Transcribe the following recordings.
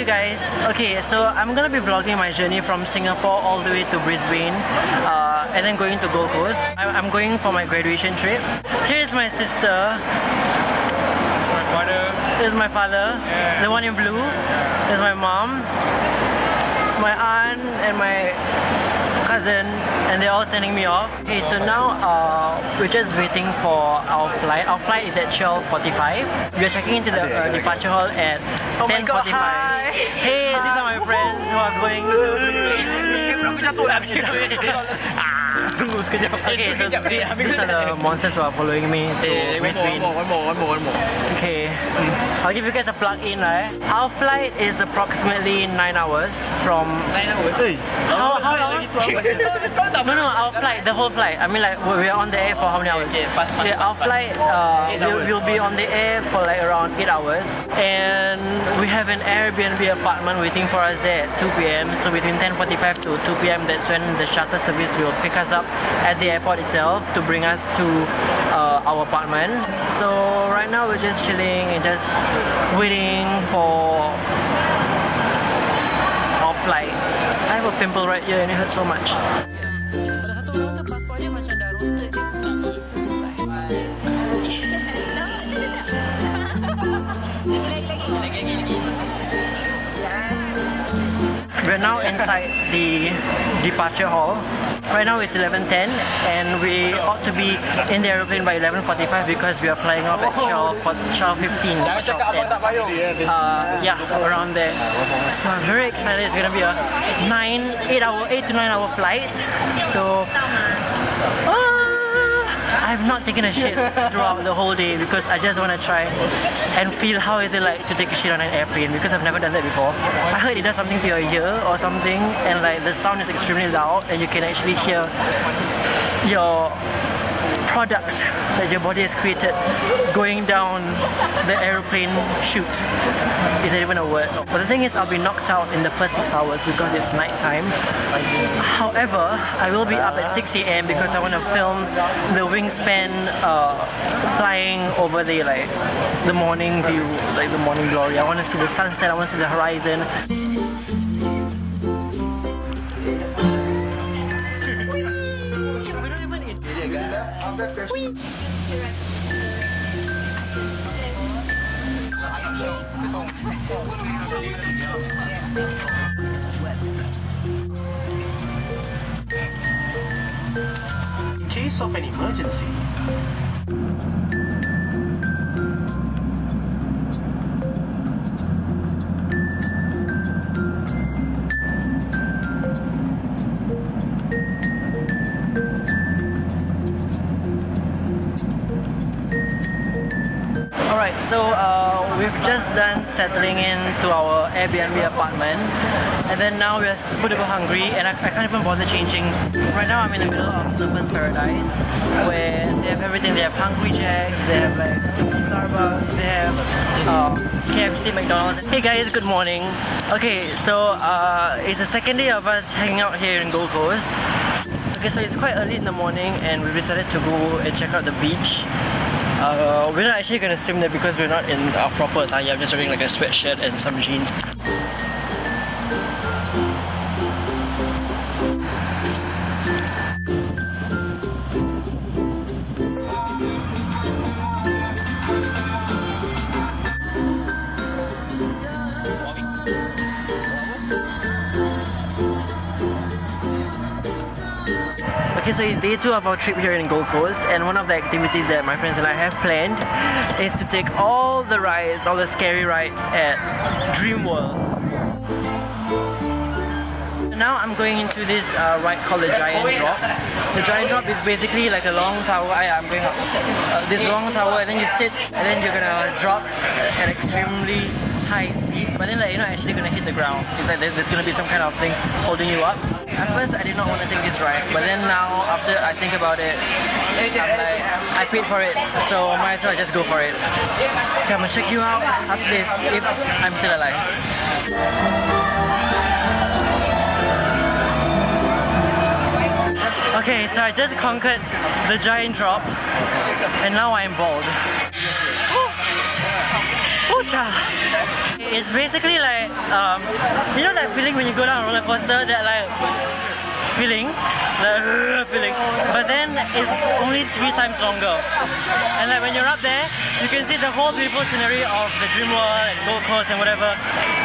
you guys. Okay, so I'm gonna be vlogging my journey from Singapore all the way to Brisbane, and then going to Gold Coast. I'm going for my graduation trip. Here's my sister. My father. Here's my father, the one in blue. There's my mom, my aunt, and my cousin, and they're all sending me off. Okay, so now we're just waiting for our flight. Our flight is at 12:45. We're checking into the departure hall at 10:45. Hey, these are my friends who are going to... Okay, so these are the monsters who are following me to Brisbane. One more. Okay, I'll give you guys a plug-in, right? Our flight is approximately 9 hours from... 9 hours? How long? No, our flight, the whole flight. I mean, like, we're on the air for how many hours? Yeah, our flight will be on the air for like around 8 hours. And we have an Airbnb apartment waiting for us there at 2 p.m. So between 10:45 to 2 p.m. that's when the shuttle service will pick us up at the airport itself to bring us to our apartment. So right now we're just chilling and just waiting for our flight. I have a pimple right here and it hurts so much. We're now inside the departure hall. Right now it's 11:10 and we ought to be in the aeroplane by 11:45 because we are flying off at 12:15. Yeah, around there. So I'm very excited. It's gonna be a 8 to 9 hour flight. So I've not taken a shit throughout the whole day because I just want to try and feel how is it like to take a shit on an airplane because I've never done that before. I heard it does something to your ear or something and like the sound is extremely loud and you can actually hear your product that your body has created going down the aeroplane chute. Is that even a word? But the thing is, I'll be knocked out in the first 6 hours because it's night time. However, I will be up at 6 a.m. because I want to film the wingspan flying over the the morning view, like the morning glory. I want to see the sunset, I want to see the horizon. In case of an emergency, Alright, so we've just done settling into our Airbnb apartment and then now we're super duper hungry and I can't even bother changing. Right now I'm in the middle of Surfers Paradise where they have everything. They have Hungry Jacks, they have like Starbucks, they have KFC, McDonald's. Hey guys, good morning. Okay, so it's the second day of us hanging out here in Gold Coast. Okay, so it's quite early in the morning and we decided to go and check out the beach. We're not actually gonna swim there because we're not in our proper attire. I'm just wearing like a sweatshirt and some jeans. Okay, so it's day 2 of our trip here in Gold Coast and one of the activities that my friends and I have planned is to take all the rides, all the scary rides at DreamWorld. Now I'm going into this ride called the Giant Drop. The Giant Drop is basically like a long tower. I'm going up this long tower and then you sit and then you're gonna drop at extremely high speed, but then like you're not actually gonna hit the ground. It's like there's gonna be some kind of thing holding you up. At first I did not want to take this ride, but then now after I think about it, I'm like, I paid for it, so might as well just go for it. Okay, I'm gonna check you out after this if I'm still alive. Okay, so I just conquered the Giant Drop and now I'm bald. Oh Cha. It's basically like, you know that feeling when you go down a roller coaster, that like feeling, but then it's only 3 times longer. And like when you're up there, you can see the whole beautiful scenery of the DreamWorld and Gold Coast and whatever.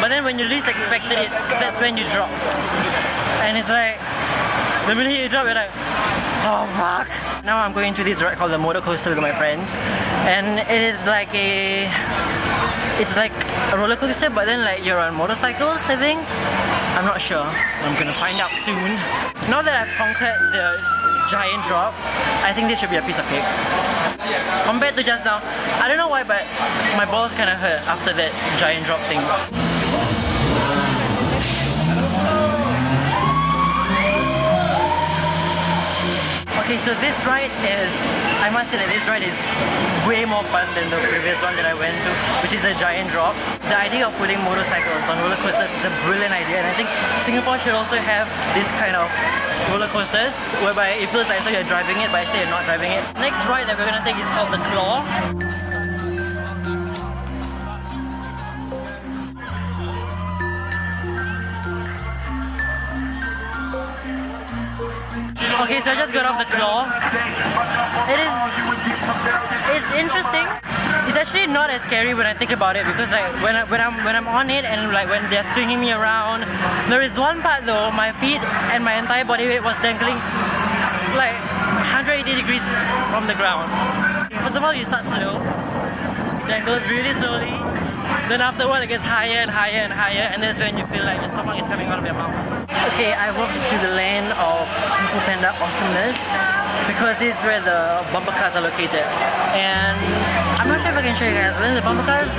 But then when you least expected it, that's when you drop. And it's like, the minute you drop, you're like, oh fuck. Now I'm going to this ride called the motor coaster with my friends, and it is like it's like a roller coaster, but then like you're on motorcycles, I think. I'm not sure. I'm gonna find out soon. Now that I've conquered the giant drop, I think this should be a piece of cake. Compared to just now, I don't know why, but my balls kind of hurt after that giant drop thing. Okay, so this ride is, I must say that this ride is way more fun than the previous one that I went to, which is a giant drop. The idea of putting motorcycles on roller coasters is a brilliant idea, and I think Singapore should also have this kind of roller coasters whereby it feels like so you're driving it, but actually you're not driving it. Next ride that we're gonna take is called the Claw. Okay, so I just got off the Claw. It's interesting. It's actually not as scary when I think about it, because like when I'm on it and like when they're swinging me around, there is one part though, my feet and my entire body weight was dangling like 180 degrees from the ground. First of all, you start slow, dangles really slowly. Then afterward it gets higher and higher and higher, and that's when you feel like the stomach is coming out of your mouth. Okay, I walked into the land of Kung Fu Panda awesomeness because this is where the bumper cars are located. And I'm not sure if I can show you guys, but then the bumper cars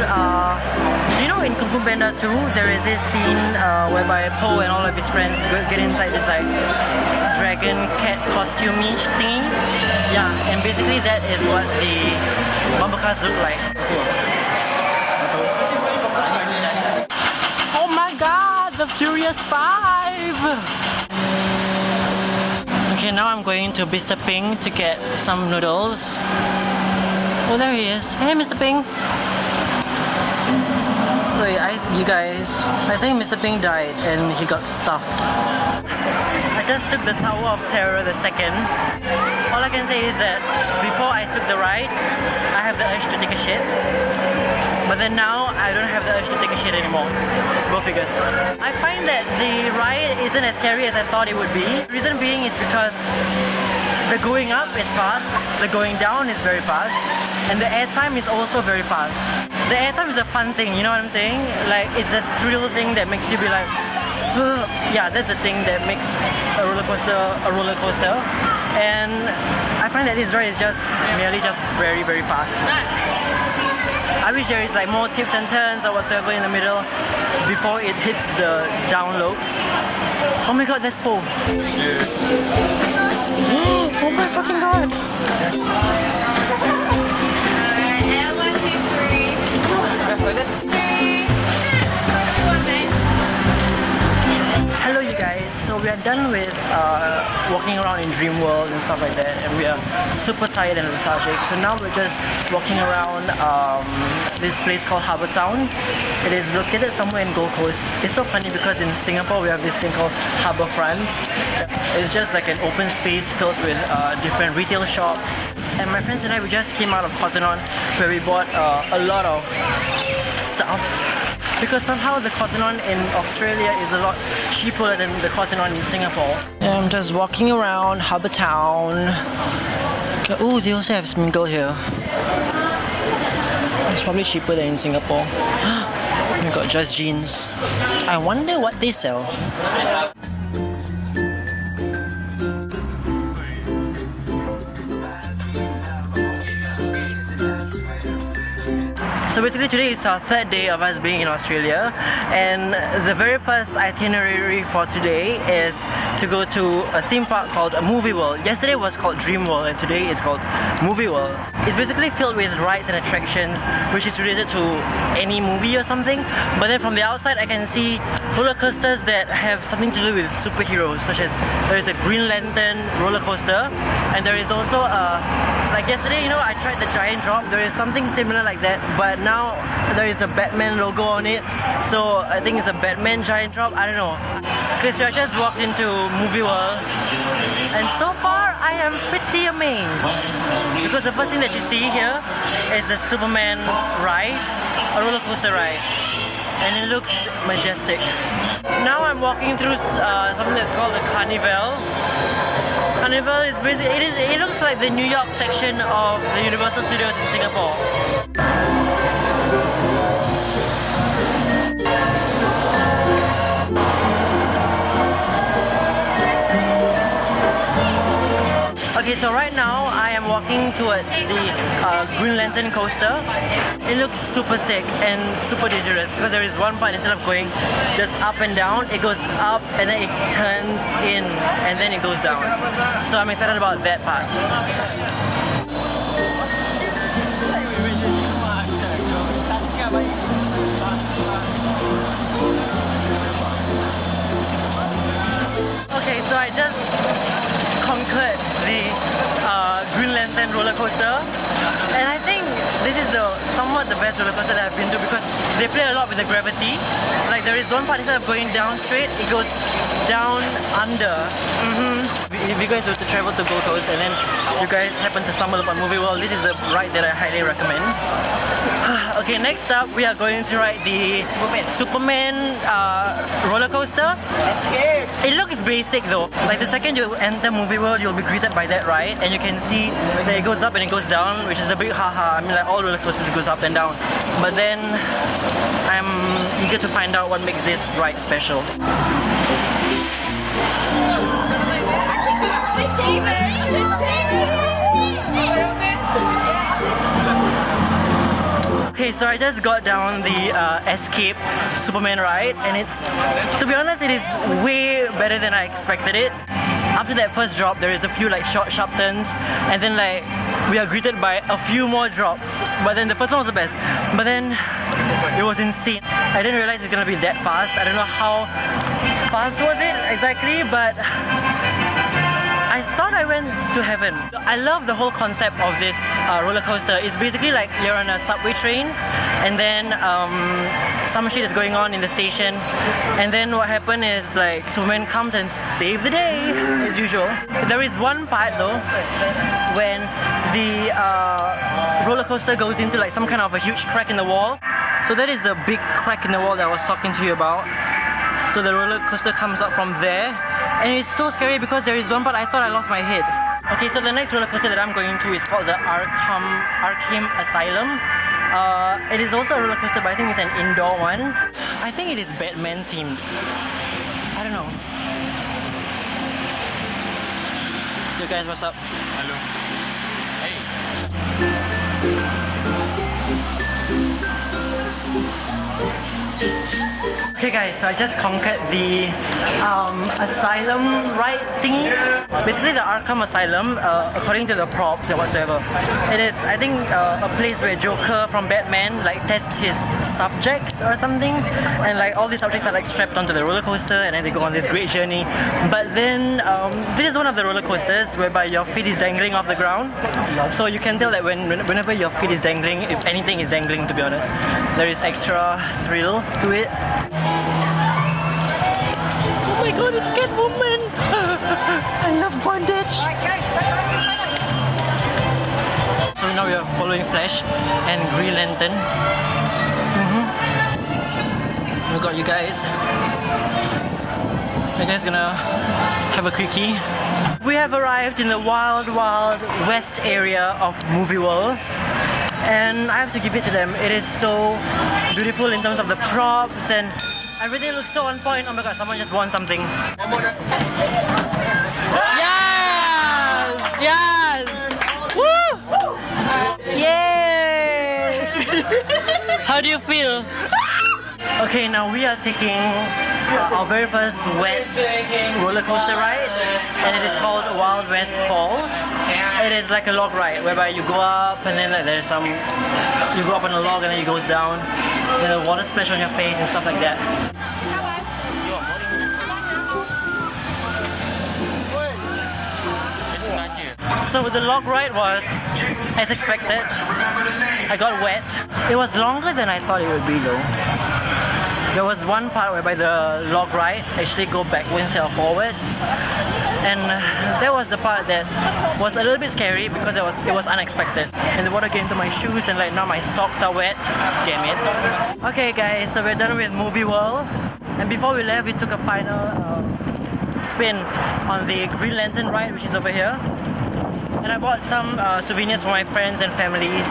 you know, in Kung Fu Panda 2, there is this scene whereby Po and all of his friends get inside this like dragon cat costume-ish thingy. Yeah, and basically that is what the bumper cars look like. Oh my god, the Furious 5! Okay, now I'm going to Mr. Ping to get some noodles. Oh, there he is. Hey, Mr. Ping! Wait, you guys, I think Mr. Ping died and he got stuffed. I just took the Tower of Terror the second. All I can say is that before I took the ride, I have the urge to take a shit. But then now, I don't have the urge to take a shit anymore. Go figures. I find that the ride isn't as scary as I thought it would be. The reason being is because the going up is fast, the going down is very fast, and the airtime is also very fast. The airtime is a fun thing, you know what I'm saying? Like, it's a thrill thing that makes you be like, yeah, that's the thing that makes a roller coaster. And I find that this ride is just merely just very, very fast. I wish there is like more tips and turns or whatsoever in the middle before it hits the download. Oh my god, that's Po. Oh my fucking god. And 1, 2, 3. 3. Hello you guys, so we are done with walking around in DreamWorld and stuff like that, and we are super tired and lethargic. So now we're just walking around this place called Harbour Town. It is located somewhere in Gold Coast. It's so funny because in Singapore we have this thing called Harbourfront. It's just like an open space filled with different retail shops. And my friends and I, we just came out of Cotton On, where we bought a lot of stuff. Because somehow the Cotton On in Australia is a lot cheaper than the Cotton On in Singapore. And I'm just walking around Harbour Town. Oh, they also have Smingle here. It's probably cheaper than in Singapore. We got Just Jeans. I wonder what they sell. So basically today is our third day of us being in Australia, and the very first itinerary for today is to go to a theme park called MovieWorld. Yesterday was called DreamWorld and today is called MovieWorld. It's basically filled with rides and attractions which is related to any movie or something. But then from the outside I can see roller coasters that have something to do with superheroes, such as there is a Green Lantern roller coaster, and there is also a, like yesterday, you know, I tried the giant drop. There is something similar like that, but now there is a Batman logo on it, so I think it's a Batman giant drop. I don't know. Okay, so I just walked into Movie World, and so far I am pretty amazed because the first thing that you see here is the Superman ride, a roller coaster ride, and it looks majestic. Now I'm walking through something that's called the Carnival. Carnival is basically, it looks like the New York section of the Universal Studios in Singapore. Okay, so right now I am walking towards the Green Lantern coaster. It looks super sick and super dangerous because there is one part, instead of going just up and down, it goes up and then it turns in and then it goes down. So I'm excited about that part. Okay, so I just conquered the Green Lantern roller coaster, and I think this is somewhat the best roller coaster that I've been to because they play a lot with the gravity. Like there is one part, instead of going down straight, it goes down under. If you guys were to travel to Gold Coast and then you guys happen to stumble upon Movie World, this is a ride that I highly recommend. Okay, next up we are going to ride the Superman roller coaster. It looks basic though. Like the second you enter Movie World, you'll be greeted by that ride, and you can see that it goes up and it goes down, which is a big haha. I mean, like all roller coasters goes up and down. But then I'm eager to find out what makes this ride special. Okay, so I just got down the Escape Superman ride, and it's, to be honest, it is way better than I expected it. After that first drop, there is a few like short, sharp turns, and then like we are greeted by a few more drops. But then the first one was the best. But then it was insane. I didn't realize it's gonna be that fast. I don't know how fast was it exactly, but I thought I went to heaven. I love the whole concept of this roller coaster. It's basically like you're on a subway train, and then some shit is going on in the station, and then what happened is like Superman comes and saves the day as usual. There is one part though when the roller coaster goes into like some kind of a huge crack in the wall. So that is the big crack in the wall that I was talking to you about. So the roller coaster comes up from there, and it's so scary because there is one part I thought I lost my head. Okay, so the next roller coaster that I'm going to is called the Arkham Asylum. It is also a roller coaster, but I think it's an indoor one. I think it is Batman themed. I don't know. Yo guys, what's up? Hello. Hey. Okay guys, so I just conquered the asylum ride thingy. Basically the Arkham Asylum, according to the props and whatsoever, it is, I think, a place where Joker from Batman like tests his subjects or something, and like all these subjects are like strapped onto the roller coaster and then they go on this great journey. But then this is one of the roller coasters whereby your feet is dangling off the ground, so you can tell that whenever your feet is dangling, if anything is dangling, to be honest, there is extra thrill to it. Oh my god, it's Catwoman! I love bondage! So now we are following Flash and Green Lantern. We got you guys. You guys gonna have a quickie? We have arrived in the wild west area of Movie World, and I have to give it to them. It is so beautiful in terms of the props, and everything looks so on point. Oh my god, someone just won something. Yes! Yes! Woo! Yay! How do you feel? Okay, now we are taking our very first wet roller coaster ride, and it is called Wild West Falls. It is like a log ride whereby you go up and then like there's some, you go up on a log and then it goes down, and then the water splash on your face and stuff like that. So the log ride was as expected. I got wet. It was longer than I thought it would be though. There was one part whereby the log ride actually go backwards instead of forwards, and that was the part that was a little bit scary because it was unexpected. And the water came into my shoes, and like now my socks are wet. Damn it. Okay guys, so we're done with Movie World, and before we left we took a final spin on the Green Lantern ride, which is over here. And I bought some souvenirs for my friends and families.